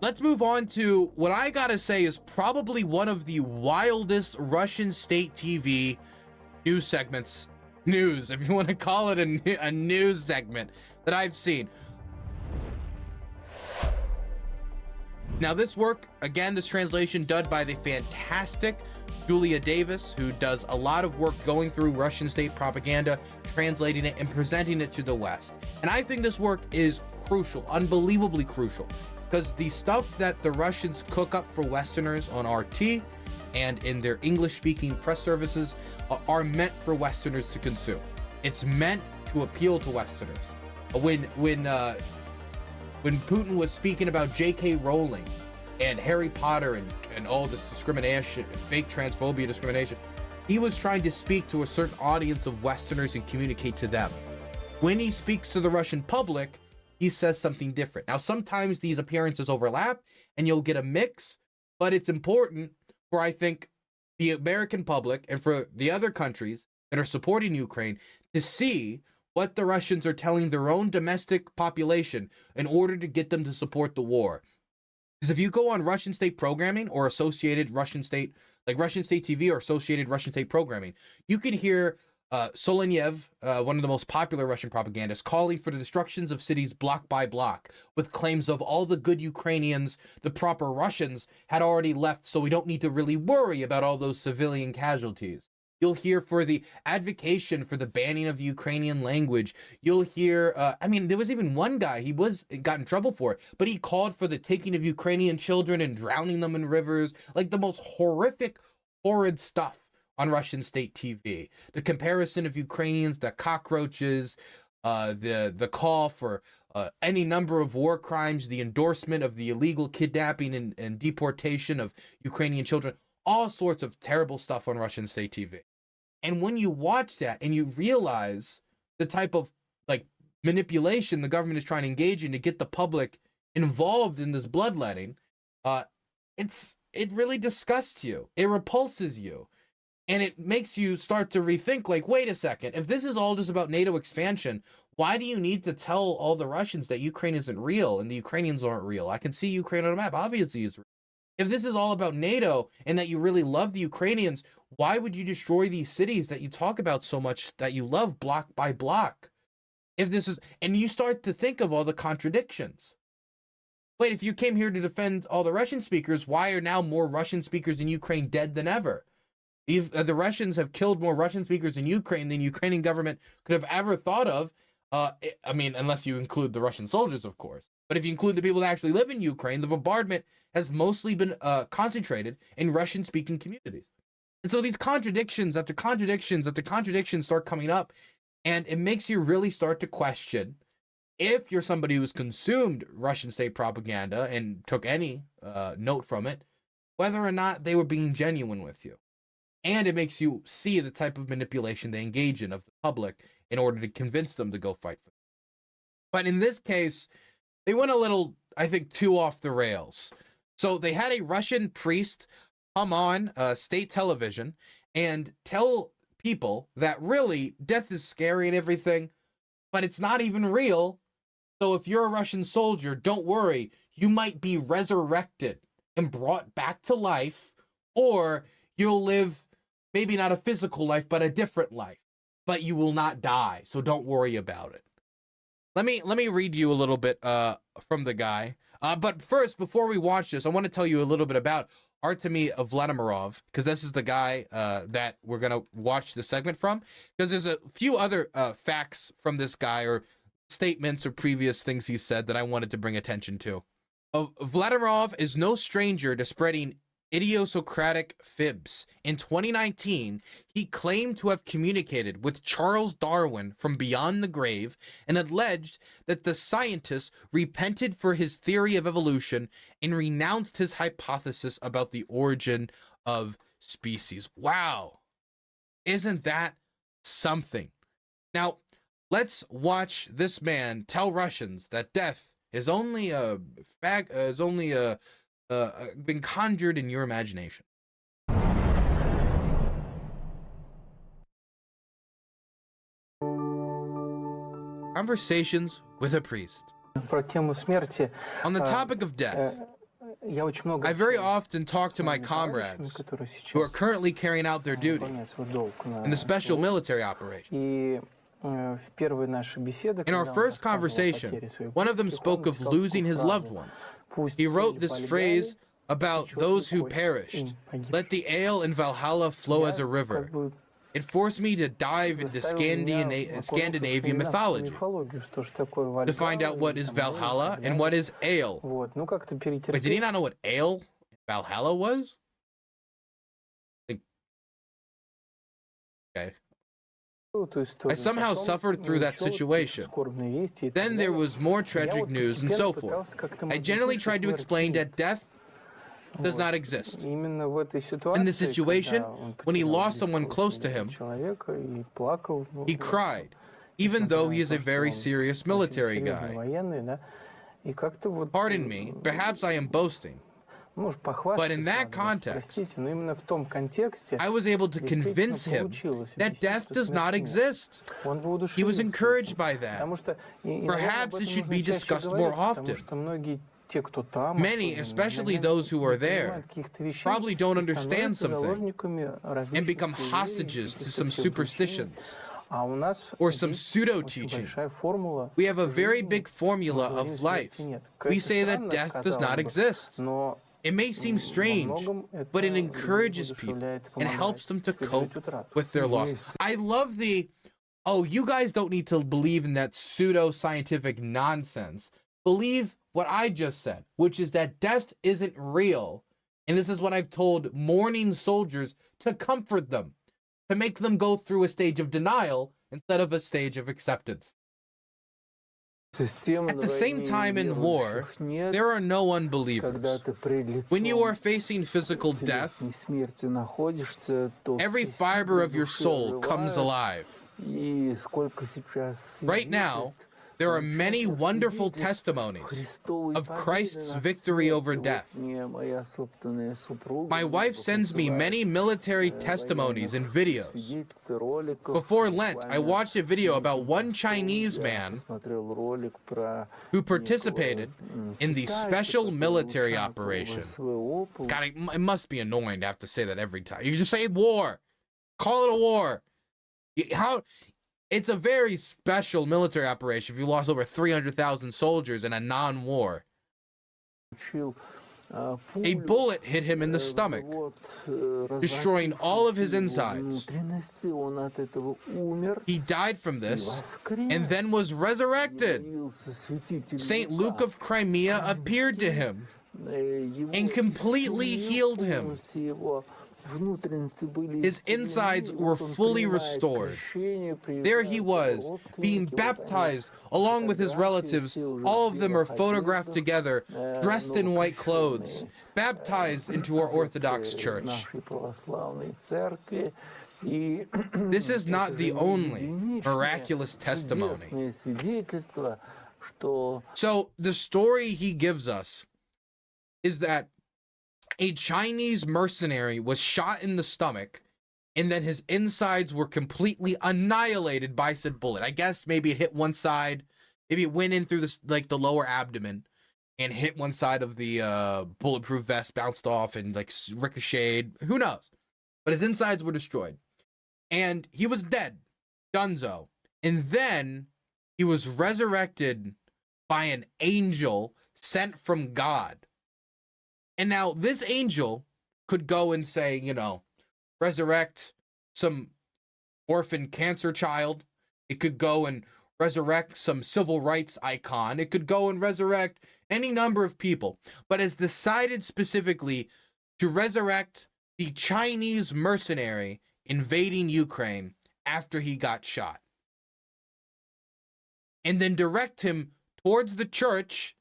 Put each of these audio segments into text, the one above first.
let's move on to what I gotta say is probably one of the wildest Russian state TV news segments, if you want to call it a news segment that I've seen. Now this work, again, this translation done by the fantastic Julia Davis, who does a lot of work going through Russian state propaganda, translating it and presenting it to the West. And I think this work is crucial, unbelievably crucial, because the stuff that the Russians cook up for Westerners on RT and in their English-speaking press services are meant for Westerners to consume. It's meant to appeal to Westerners. When Putin was speaking about J.K. Rowling and Harry Potter and all this discrimination, fake transphobia discrimination, he was trying to speak to a certain audience of Westerners and communicate to them. When he speaks to the Russian public, he says something different. Now, sometimes these appearances overlap and you'll get a mix, but it's important for, I think, the American public and for the other countries that are supporting Ukraine to see what the Russians are telling their own domestic population in order to get them to support the war. Because if you go on Russian state programming or associated Russian state, like Russian state TV or associated Russian state programming, you can hear Soleniev, one of the most popular Russian propagandists, calling for the destructions of cities block by block, with claims of all the good Ukrainians, the proper Russians, had already left, so we don't need to really worry about all those civilian casualties. You'll hear for the advocation for the banning of the Ukrainian language. You'll hear, I mean, there was even one guy, he got in trouble for it, but he called for the taking of Ukrainian children and drowning them in rivers, like the most horrific, horrid stuff on Russian state TV. The comparison of Ukrainians, the cockroaches, the call for any number of war crimes, the endorsement of the illegal kidnapping and deportation of Ukrainian children, all sorts of terrible stuff on Russian state TV. And when you watch that and you realize the type of like manipulation the government is trying to engage in to get the public involved in this bloodletting, it really disgusts you. It repulses you. And it makes you start to rethink, like, wait a second, if this is all just about NATO expansion, why do you need to tell all the Russians that Ukraine isn't real and the Ukrainians aren't real? I can see Ukraine on a map. Obviously it's real. If this is all about NATO and that you really love the Ukrainians, why would you destroy these cities that you talk about so much, that you love block by block? If this is, and you start to think of all the contradictions. Wait, if you came here to defend all the Russian speakers, why are now more Russian speakers in Ukraine dead than ever? The Russians have killed more Russian speakers in Ukraine than the Ukrainian government could have ever thought of. I mean, unless you include the Russian soldiers, of course. But if you include the people that actually live in Ukraine, the bombardment has mostly been concentrated in Russian-speaking communities. And so these contradictions after contradictions after contradictions start coming up, and it makes you really start to question, if you're somebody who's consumed Russian state propaganda and took any note from it, whether or not they were being genuine with you. And it makes you see the type of manipulation they engage in of the public in order to convince them to go fight for them. But in this case, they went a little, I think, too off the rails. So they had a Russian priest come on state television and tell people that really death is scary and everything, but it's not even real. So if you're a Russian soldier, don't worry, you might be resurrected and brought back to life, or you'll live maybe not a physical life, but a different life, but you will not die. So don't worry about it. Let me read you a little bit from the guy. But first, before we watch this, I want to tell you a little bit about Artemy Vladimirov, because this is the guy that we're going to watch the segment from, because there's a few other facts from this guy or statements or previous things he said that I wanted to bring attention to. Vladimirov is no stranger to spreading idiosyncratic fibs. In 2019, he claimed to have communicated with Charles Darwin from beyond the grave and alleged that the scientist repented for his theory of evolution and renounced his hypothesis about the origin of species. Wow. Isn't that something? Now, let's watch this man tell Russians that death is only been conjured in your imagination. Conversations with a priest. Про тему смерти. On the topic of death, I very often talk to my comrades who are currently carrying out their duty in the special military operation. In our first conversation, one of them spoke of losing his loved one. He wrote this phrase about those who perished. Let the ale in Valhalla flow as a river. It forced me to dive into Scandinavian mythology to find out what is Valhalla and what is ale. Wait, did he not know what ale Valhalla was? Okay. I somehow suffered through that situation. Then there was more tragic news and so forth. I generally tried to explain that death does not exist. In the situation, when he lost someone close to him, he cried, even though he is a very serious military guy. Pardon me, perhaps I am boasting. But in that context, I was able to convince him that death does not exist. He was encouraged by that. Perhaps it should be discussed more often. Many, especially those who are there, probably don't understand something and become hostages to some superstitions or some pseudo-teaching. We have a very big formula of life. We say that death does not exist. It may seem strange, but it encourages people and helps them to cope with their loss. I love oh, you guys don't need to believe in that pseudo-scientific nonsense. Believe what I just said, which is that death isn't real. And this is what I've told mourning soldiers to comfort them, to make them go through a stage of denial instead of a stage of acceptance. At the same time in war, there are no unbelievers. When you are facing physical death, every fiber of your soul comes alive. Right now, there are many wonderful testimonies of Christ's victory over death. My wife sends me many military testimonies and videos. Before Lent, I watched a video about one Chinese man who participated in the special military operation. God, it must be annoying to have to say that every time. You just say war. Call it a war. It's a very special military operation if you lost over 300,000 soldiers in a non-war. A bullet hit him in the stomach, destroying all of his insides. He died from this and then was resurrected. Saint Luke of Crimea appeared to him and completely healed him. His insides were fully restored. There he was, being baptized along with his relatives. All of them are photographed together, dressed in white clothes, baptized into our Orthodox Church. This is not the only miraculous testimony. So the story he gives us is that a Chinese mercenary was shot in the stomach, and then his insides were completely annihilated by said bullet. I guess maybe it hit one side, maybe it went in through the lower abdomen and hit one side of the bulletproof vest, bounced off and ricocheted. Who knows? But his insides were destroyed, and he was dead, donezo. And then he was resurrected by an angel sent from God. And now this angel could go and say, resurrect some orphan cancer child. It could go and resurrect some civil rights icon. It could go and resurrect any number of people, but has decided specifically to resurrect the Chinese mercenary invading Ukraine after he got shot. And then direct him towards the church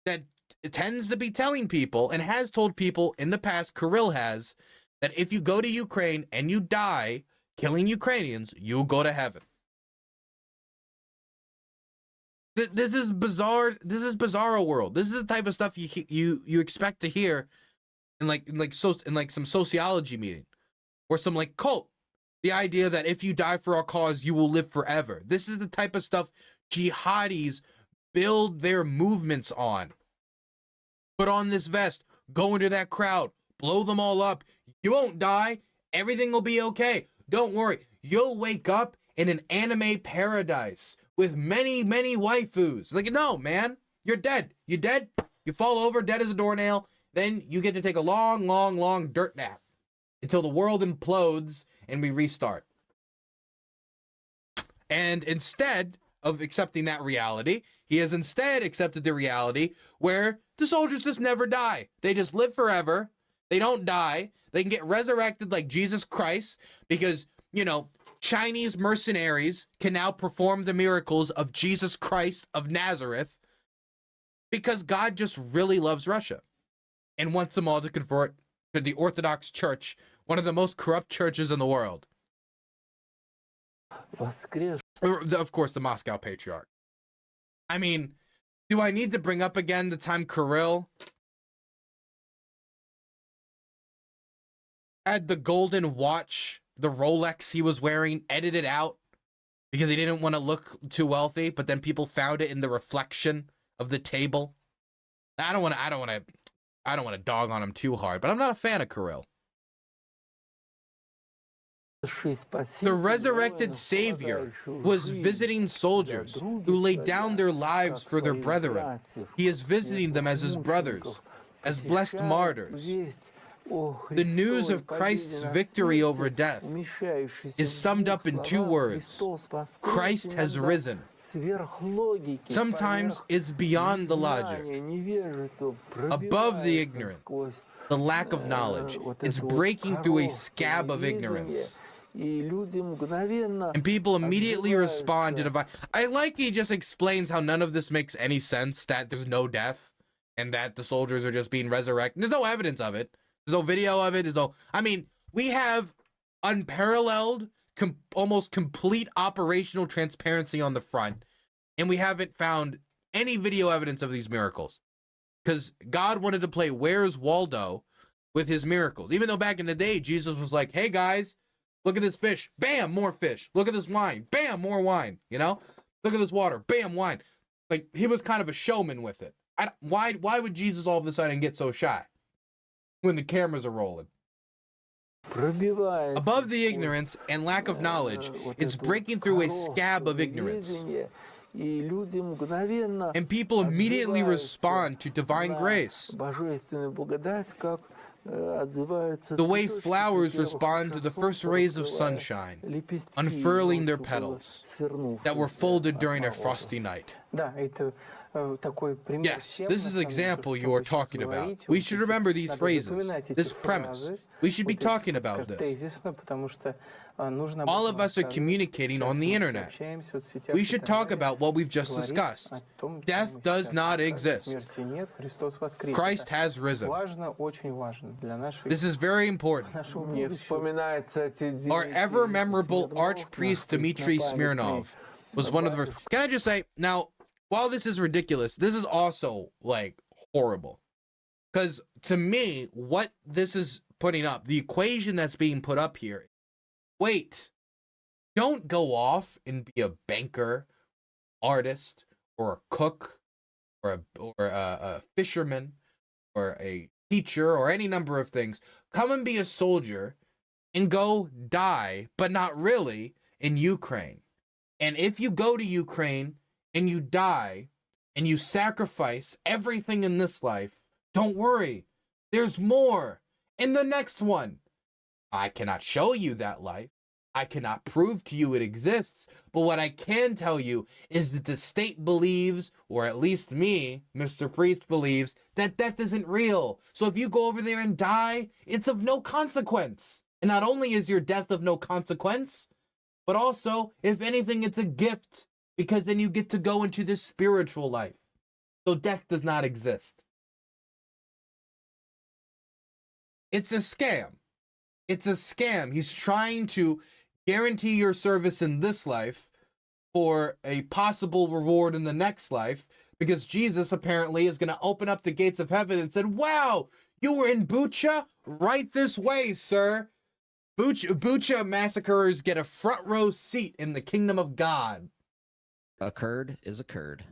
that tends to be telling people, and has told people in the past, Kirill has, that if you go to Ukraine and you die killing Ukrainians, you'll go to heaven. This is bizarre. This is bizarro world. This is the type of stuff you expect to hear in some sociology meeting or some cult. The idea that if you die for our cause, you will live forever. This is the type of stuff jihadis build their movements on. Put on this vest, go into that crowd, blow them all up. You won't die. Everything will be okay. Don't worry. You'll wake up in an anime paradise with many, many waifus. Like, no, man, you're dead. You dead? You fall over dead as a doornail. Then you get to take a long, long, long dirt nap until the world implodes and we restart. And instead of accepting that reality, he has instead accepted the reality where the soldiers just never die. They just live forever. They don't die. They can get resurrected like Jesus Christ because, you know, Chinese mercenaries can now perform the miracles of Jesus Christ of Nazareth because God just really loves Russia and wants them all to convert to the Orthodox Church, one of the most corrupt churches in the world. Of course, the Moscow Patriarch. I mean, do I need to bring up again the time Kirill had the golden watch, the Rolex he was wearing, edited out because he didn't want to look too wealthy, but then people found it in the reflection of the table? I don't want to dog on him too hard, but I'm not a fan of Kirill. The resurrected Savior was visiting soldiers who laid down their lives for their brethren. He is visiting them as his brothers, as blessed martyrs. The news of Christ's victory over death is summed up in two words: Christ has risen. Sometimes it's beyond the logic, above the ignorant, the lack of knowledge. It's breaking through a scab of ignorance. And people immediately respond to divine. I like he just explains how none of this makes any sense, that there's no death and that the soldiers are just being resurrected. There's no evidence of it. There's no video of it. There's no, I mean, we have unparalleled, almost complete operational transparency on the front, and we haven't found any video evidence of these miracles because God wanted to play Where's Waldo with his miracles. Even though back in the day, Jesus was like, hey guys, look at this fish, bam, more fish. Look at this wine, bam, more wine, you know? Look at this water, bam, wine. Like, he was kind of a showman with it. Why would Jesus all of a sudden get so shy when the cameras are rolling? Above the ignorance and lack of knowledge, it's breaking through a scab of ignorance. And people immediately respond to divine grace. The way flowers respond to the first rays of sunshine, unfurling their petals that were folded during a frosty night. Yes, this is the example you are talking about. We should remember these phrases, this premise. We should be talking about this. All of us are communicating on the internet. We should talk about what we've just discussed. Death does not exist. Christ has risen. This is very important. Our ever memorable archpriest Dmitry Smirnov was one of the first. Can I just say, now, while this is ridiculous, this is also, like, horrible. Because, to me, what this is putting up, the equation that's being put up here, wait, don't go off and be a banker, artist, or a cook, or a fisherman, or a teacher, or any number of things. Come and be a soldier and go die, but not really, in Ukraine. And if you go to Ukraine and you die and you sacrifice everything in this life, don't worry, there's more in the next one. I cannot show you that life. I cannot prove to you it exists. But what I can tell you is that the state believes, or at least me, Mr. Priest, believes that death isn't real. So if you go over there and die, it's of no consequence. And not only is your death of no consequence, but also, if anything, it's a gift, because then you get to go into this spiritual life. So death does not exist. It's a scam. It's a scam. He's trying to guarantee your service in this life for a possible reward in the next life, because Jesus apparently is going to open up the gates of heaven and said, wow, you were in Bucha? Right this way, sir. Bucha massacrers get a front row seat in the kingdom of God. A curd is a curd.